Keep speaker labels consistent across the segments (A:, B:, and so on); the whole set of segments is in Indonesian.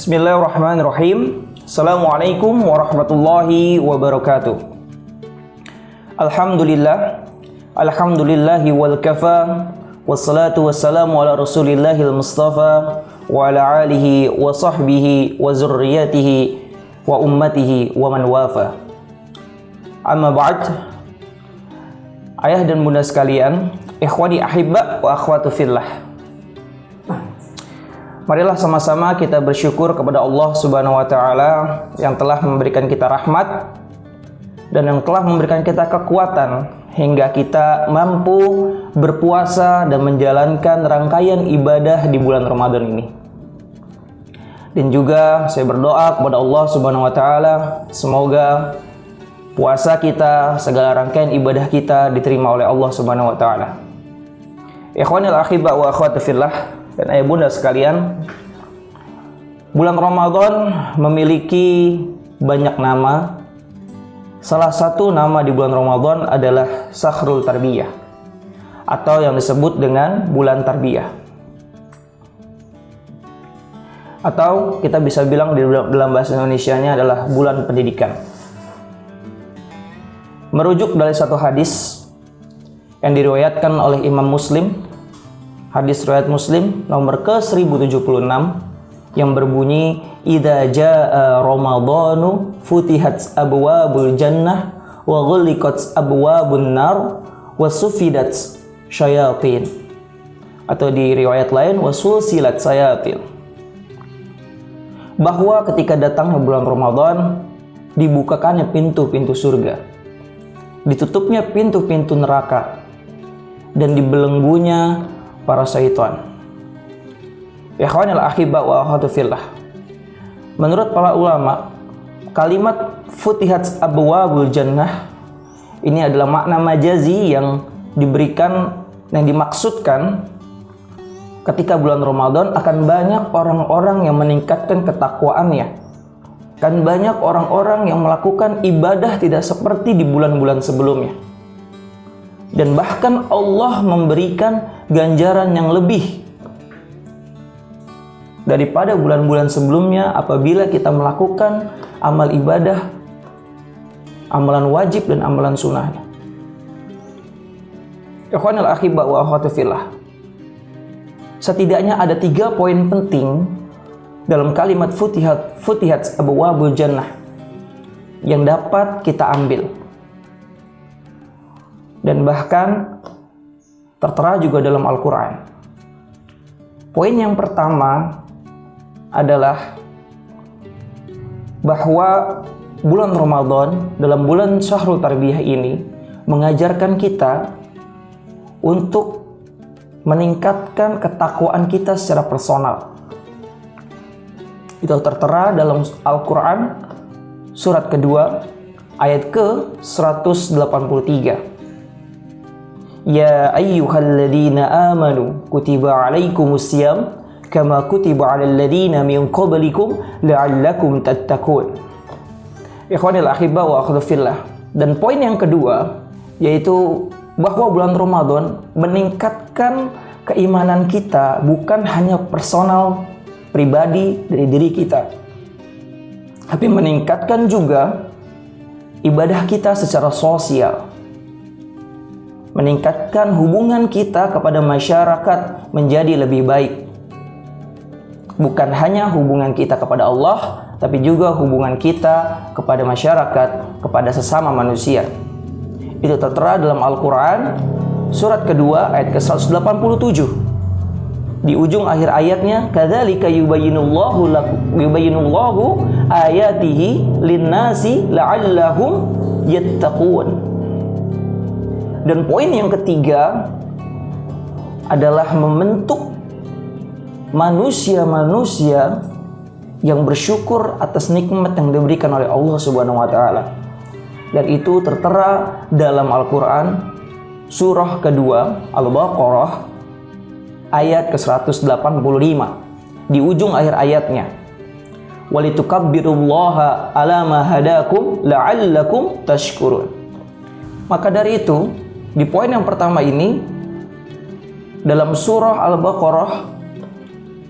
A: Bismillahirrahmanirrahim. Assalamualaikum warahmatullahi wabarakatuh. Alhamdulillahi wal kafa. Wassalatu wassalamu ala rasulillahil mustafa wa ala alihi wa sahbihi wa zurriyatihi wa ummatihi wa man wafa. Amma ba'd. Ayah dan bunda sekalian, ikhwani ahibba wa akhwatu fillah, marilah sama-sama kita bersyukur kepada Allah Subhanahu wa taala yang telah memberikan kita rahmat dan yang telah memberikan kita kekuatan hingga kita mampu berpuasa dan menjalankan rangkaian ibadah di bulan Ramadan ini. Dan juga saya berdoa kepada Allah Subhanahu wa taala semoga puasa kita, segala rangkaian ibadah kita diterima oleh Allah Subhanahu wa taala. Ikhwanil akhibba wa akhwatu fillah dan ayah bunda sekalian, bulan Ramadan memiliki banyak nama. Salah satu nama di bulan Ramadan adalah Syahrul Tarbiyah atau yang disebut dengan bulan tarbiyah. Atau kita bisa bilang dalam bahasa Indonesianya adalah bulan pendidikan. Merujuk dari satu hadis yang diriwayatkan oleh Imam Muslim, hadis riwayat Muslim nomor ke-1076 yang berbunyi, idza jaa ramadhanu futihat abwabul jannah wa ghulliqat abwabun nar wa sufidat syayatin, atau di riwayat lain wa sulsilat syayatin, bahwa ketika datangnya bulan Ramadan dibukakannya pintu-pintu surga, ditutupnya pintu-pintu neraka, dan dibelenggunya para syaitan. Ikhwanil akhibba wa akhwatu fillah, menurut para ulama, kalimat futihat abwabul jannah ini adalah makna majazi yang diberikan, yang dimaksudkan ketika bulan Ramadan akan banyak orang-orang yang meningkatkan ketakwaannya, kan banyak orang-orang yang melakukan ibadah tidak seperti di bulan-bulan sebelumnya, dan bahkan Allah memberikan ganjaran yang lebih daripada bulan-bulan sebelumnya apabila kita melakukan amal ibadah, amalan wajib dan amalan sunnahnya. Ikhwanul akhibba wa akhwatu fillah, setidaknya ada 3 poin penting dalam kalimat futihat abwabul jannah yang dapat kita ambil, dan bahkan tertera juga dalam Al-Quran. Poin yang pertama adalah bahwa bulan Ramadan, dalam bulan Syahrul Tarbiyah ini, mengajarkan kita untuk meningkatkan ketakwaan kita secara personal. Itu tertera dalam Al-Quran surat kedua ayat ke-183. Ya ayyuhalladzina amanu kutiba alaikumusiyam kama kutiba alal ladzina min qablikum la'allakum tattaqun. Ikhwanil akhibba wa akhwatu fillah. Dan poin yang kedua yaitu bahwa bulan Ramadan meningkatkan keimanan kita bukan hanya personal, pribadi dari diri kita, tapi meningkatkan juga ibadah kita secara sosial, meningkatkan hubungan kita kepada masyarakat menjadi lebih baik. Bukan hanya hubungan kita kepada Allah, tapi juga hubungan kita kepada masyarakat, kepada sesama manusia. Itu tertera dalam Al-Quran surat kedua ayat ke-187. Di ujung akhir ayatnya, kadzalika yubayyinullahu ayatihi linnasi la'allahum yattaqun. Dan poin yang ketiga adalah membentuk manusia-manusia yang bersyukur atas nikmat yang diberikan oleh Allah Subhanahu wa taala. Dan itu tertera dalam Al-Quran surah kedua Al-Baqarah ayat ke-185 di ujung akhir ayatnya, walitukabbirullaha ala ma hadakum la'allakum tashkurun. Maka dari itu, di poin yang pertama ini dalam surah Al-Baqarah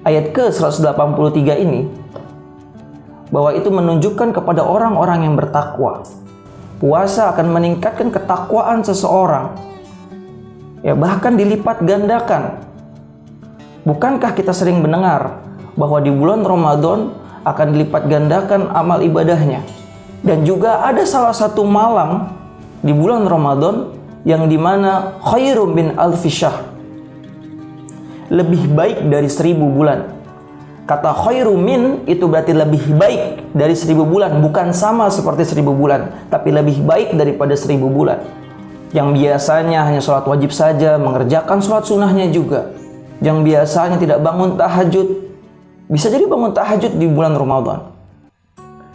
A: ayat ke-183 ini bahwa itu menunjukkan kepada orang-orang yang bertakwa. Puasa akan meningkatkan ketakwaan seseorang. Ya, bahkan dilipat gandakan. Bukankah kita sering mendengar bahwa di bulan Ramadan akan dilipat gandakan amal ibadahnya? Dan juga ada salah satu malam di bulan Ramadan yang dimana khairum min alfi syahr, lebih baik dari 1000 bulan. Kata khairu min itu berarti lebih baik dari 1000 bulan, bukan sama seperti 1000 bulan, tapi lebih baik daripada 1000 bulan. Yang biasanya hanya sholat wajib saja, mengerjakan sholat sunnahnya juga. Yang biasanya tidak bangun tahajud, bisa jadi bangun tahajud di bulan Ramadan.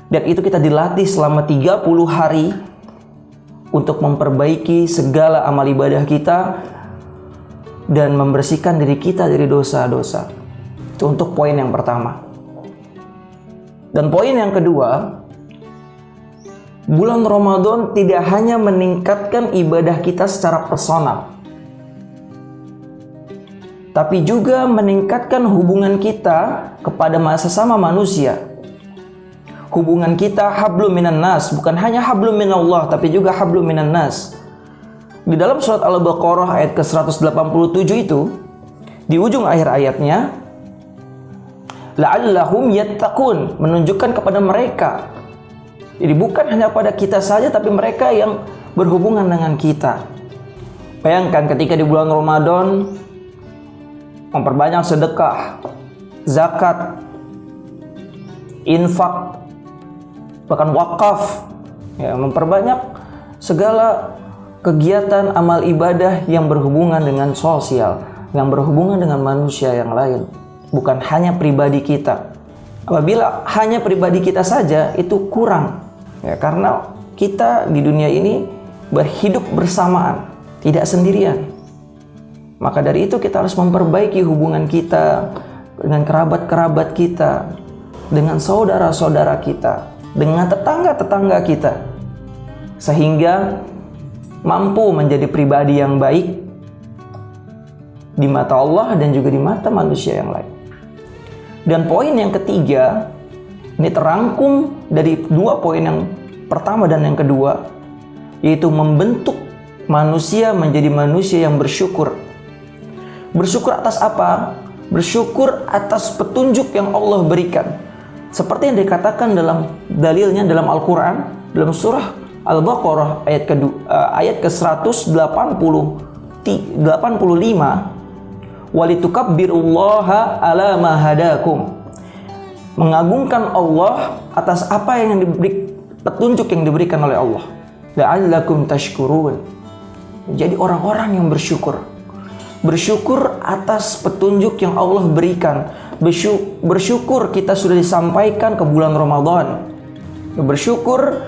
A: Dan itu kita dilatih selama 30 hari untuk memperbaiki segala amal ibadah kita dan membersihkan diri kita dari dosa-dosa. Itu untuk poin yang pertama. Dan poin yang kedua, bulan Ramadan tidak hanya meningkatkan ibadah kita secara personal, tapi juga meningkatkan hubungan kita kepada sesama manusia. Hubungan kita hablum minan nas, bukan hanya hablum minallah, tapi juga hablum minan nas. Di dalam surat Al-Baqarah ayat ke-187 itu, di ujung akhir ayatnya, la'allahum yattaqun, menunjukkan kepada mereka. Jadi bukan hanya pada kita saja, tapi mereka yang berhubungan dengan kita. Bayangkan ketika di bulan Ramadan memperbanyak sedekah, zakat, infak, bahkan wakaf, ya, memperbanyak segala kegiatan amal ibadah yang berhubungan dengan sosial, yang berhubungan dengan manusia yang lain, bukan hanya pribadi kita. Apabila hanya pribadi kita saja, itu kurang, ya, karena kita di dunia ini berhidup bersamaan, tidak sendirian. Maka dari itu kita harus memperbaiki hubungan kita dengan kerabat-kerabat kita, dengan saudara-saudara kita, dengan tetangga-tetangga kita, sehingga mampu menjadi pribadi yang baik di mata Allah dan juga di mata manusia yang lain. Dan poin yang ketiga, ini terangkum dari dua poin yang pertama dan yang kedua, yaitu membentuk manusia menjadi manusia yang bersyukur. Bersyukur atas apa? Bersyukur atas petunjuk yang Allah berikan. Seperti yang dikatakan dalam dalilnya dalam Al-Quran, dalam surah Al-Baqarah ayat ke-185, walitukabbirullaha ala ma hadakum, mengagungkan Allah atas apa yang diberi, petunjuk yang diberikan oleh Allah, la'allakum tashkurun. Jadi orang-orang yang bersyukur atas petunjuk yang Allah berikan. Bersyukur kita sudah disampaikan ke bulan Ramadan. Bersyukur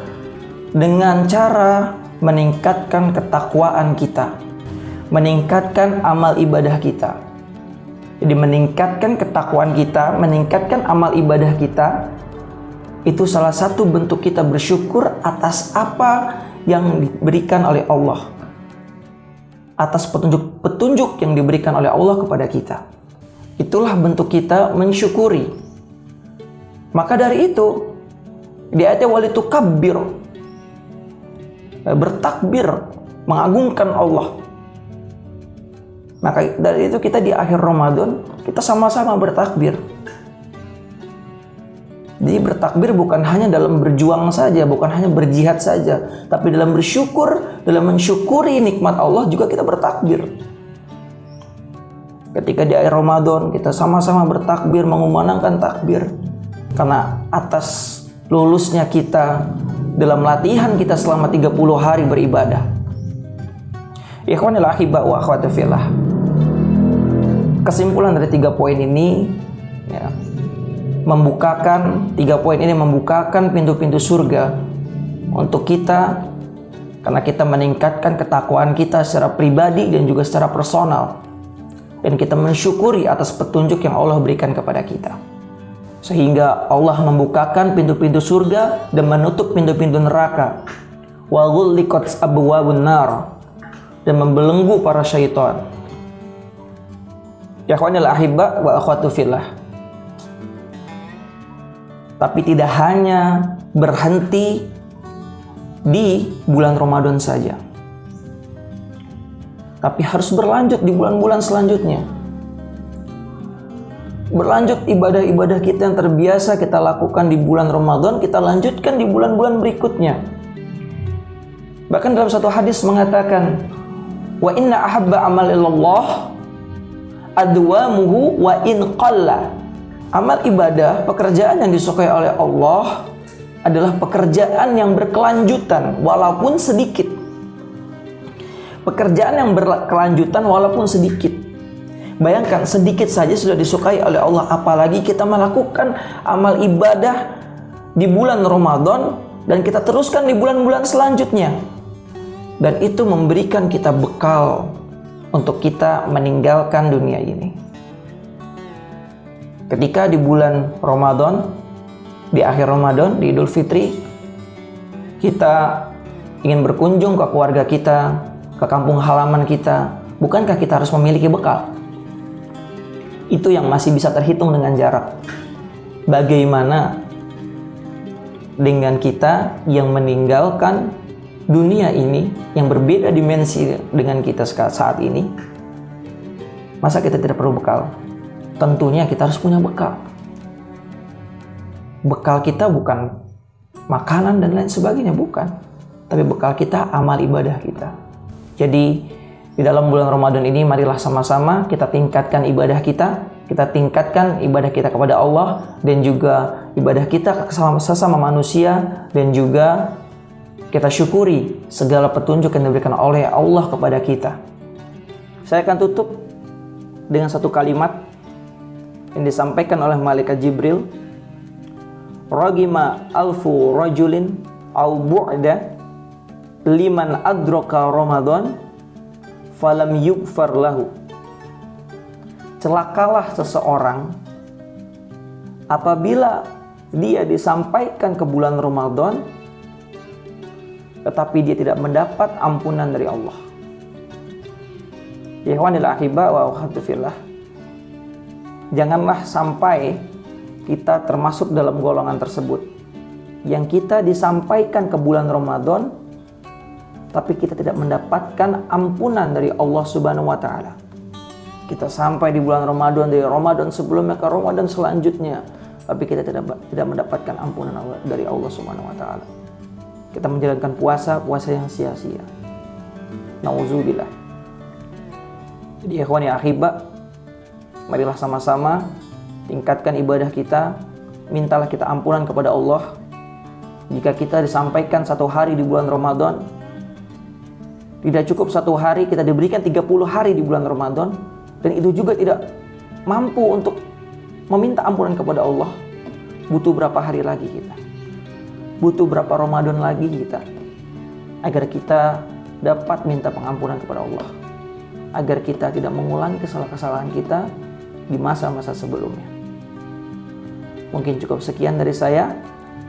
A: dengan cara meningkatkan ketakwaan kita, meningkatkan amal ibadah kita. Jadi meningkatkan ketakwaan kita, meningkatkan amal ibadah kita, itu salah satu bentuk kita bersyukur atas apa yang diberikan oleh Allah, atas petunjuk yang diberikan oleh Allah kepada kita. Itulah bentuk kita mensyukuri. Maka dari itu, di ayatnya walitukabbir, bertakbir, mengagungkan Allah. Maka dari itu kita di akhir Ramadan, kita sama-sama bertakbir. Jadi bertakbir bukan hanya dalam berjuang saja, bukan hanya berjihad saja, tapi dalam bersyukur, dalam mensyukuri nikmat Allah juga kita bertakbir. Ketika di akhir Ramadan kita sama-sama bertakbir, mengumandangkan takbir, karena atas lulusnya kita dalam latihan kita selama 30 hari beribadah. Ikhwanil ahibba wa akhwati fillah. Kesimpulan dari 3 poin ini, ya, membukakan 3 poin ini membukakan pintu-pintu surga untuk kita, karena kita meningkatkan ketakwaan kita secara pribadi dan juga secara personal, dan kita mensyukuri atas petunjuk yang Allah berikan kepada kita, sehingga Allah membukakan pintu-pintu surga dan menutup pintu-pintu neraka. Wa ghulliqat abwabun nar, dan membelenggu para syaitan. Ya akhwanil ahibba wa akhwatu fillah. Tapi tidak hanya berhenti di bulan Ramadan saja, tapi harus berlanjut di bulan-bulan selanjutnya. Berlanjut ibadah-ibadah kita yang terbiasa kita lakukan di bulan Ramadan, kita lanjutkan di bulan-bulan berikutnya. Bahkan dalam satu hadis mengatakan, wa inna ahabba amal ilallah adwamuhu wa in qalla. Amal ibadah, pekerjaan yang disukai oleh Allah adalah pekerjaan yang berkelanjutan walaupun sedikit. Pekerjaan yang berkelanjutan walaupun sedikit. Bayangkan, sedikit saja sudah disukai oleh Allah, apalagi kita melakukan amal ibadah di bulan Ramadan dan kita teruskan di bulan-bulan selanjutnya. Dan itu memberikan kita bekal untuk kita meninggalkan dunia ini. Ketika di bulan Ramadan, di akhir Ramadan, di Idul Fitri, kita ingin berkunjung ke keluarga kita, ke kampung halaman kita, bukankah kita harus memiliki bekal? Itu yang masih bisa terhitung dengan jarak. Bagaimana dengan kita yang meninggalkan dunia ini, yang berbeda dimensi dengan kita saat ini? Masa kita tidak perlu bekal? Tentunya kita harus punya bekal. Bekal kita bukan makanan dan lain sebagainya, bukan. Tapi bekal kita amal ibadah kita. Jadi di dalam bulan Ramadan ini, marilah sama-sama kita tingkatkan ibadah kita tingkatkan ibadah kita kepada Allah, dan juga ibadah kita ke sesama manusia, dan juga kita syukuri segala petunjuk yang diberikan oleh Allah kepada kita. Saya akan tutup dengan satu kalimat yang disampaikan oleh malaikat Jibril. Ragima alfu rajulin au bu'da liman adraka Ramadan falam yughfar lahu. Celakalah seseorang apabila dia disampaikan ke bulan Ramadan tetapi dia tidak mendapat ampunan dari Allah. Ikhwanil ahibba wa akhwati fillah, janganlah sampai kita termasuk dalam golongan tersebut, yang kita disampaikan ke bulan Ramadan tapi kita tidak mendapatkan ampunan dari Allah Subhanahu wa taala. Kita sampai di bulan Ramadan, dari Ramadan sebelumnya ke Ramadan selanjutnya, tapi kita tidak mendapatkan ampunan dari Allah Subhanahu wa taala. Kita menjalankan puasa yang sia-sia. Nauzubillah. Jadi ikhwani akhibah, marilah sama-sama tingkatkan ibadah kita, mintalah kita ampunan kepada Allah. Jika kita disampaikan satu hari di bulan Ramadan, tidak cukup satu hari, kita diberikan 30 hari di bulan Ramadan, dan itu juga tidak mampu untuk meminta ampunan kepada Allah. Butuh berapa hari lagi kita? Butuh berapa Ramadan lagi kita? Agar kita dapat minta pengampunan kepada Allah, agar kita tidak mengulangi kesalahan-kesalahan kita di masa-masa sebelumnya. Mungkin cukup sekian dari saya.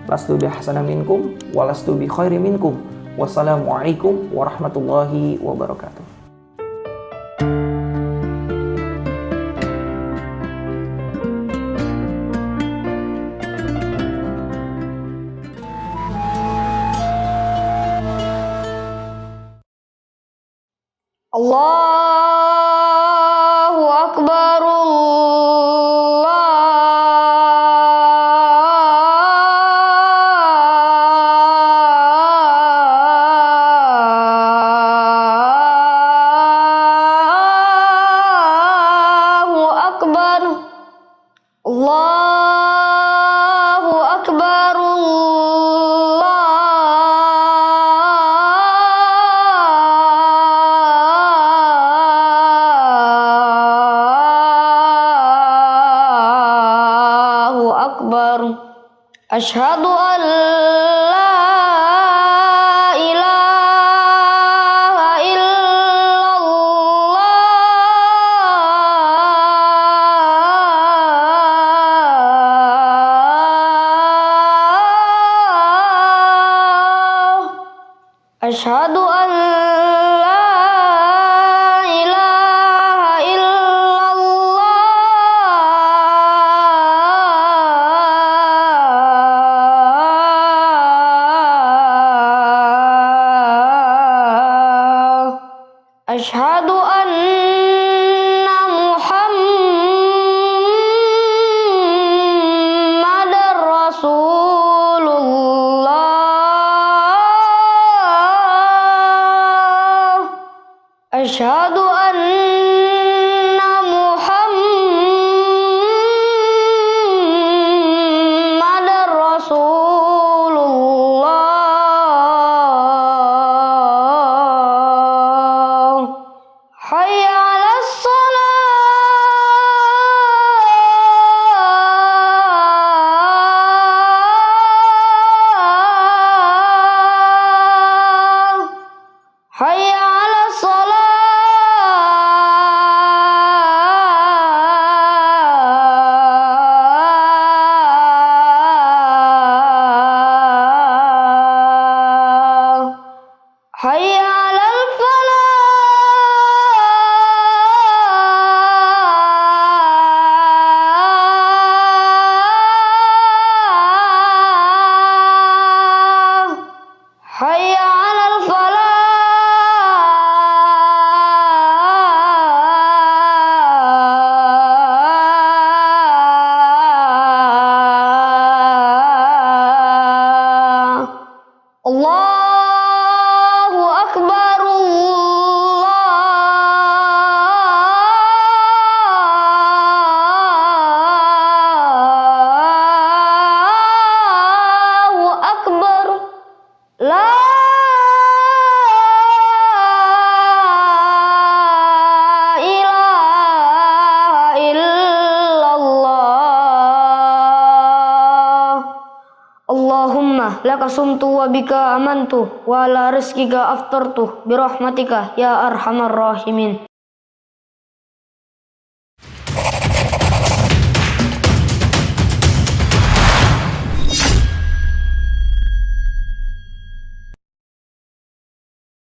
A: Lastu bi hasanan minkum walastu bi khairi minkum. Wassalamualaikum warahmatullahi wabarakatuh.
B: Allahu Akbar, Allahu Akbar, Allahu Akbar, Allahu Akbar. Asyhadu an la ilaha illallah. Asyhadu an la ilaha أشهد أن محمدًا رسول الله أشهد أن محمدًا رسول الله حي على الصلاة حي على الصلاة حي على الفلاح حي على الفلاح Allahu Akbar Allahu Akbar La ilaha illallah Allahumma laka sumtu wa bika amantu wa ala rizkika aftartu birahmatika ya arhamar rahimin.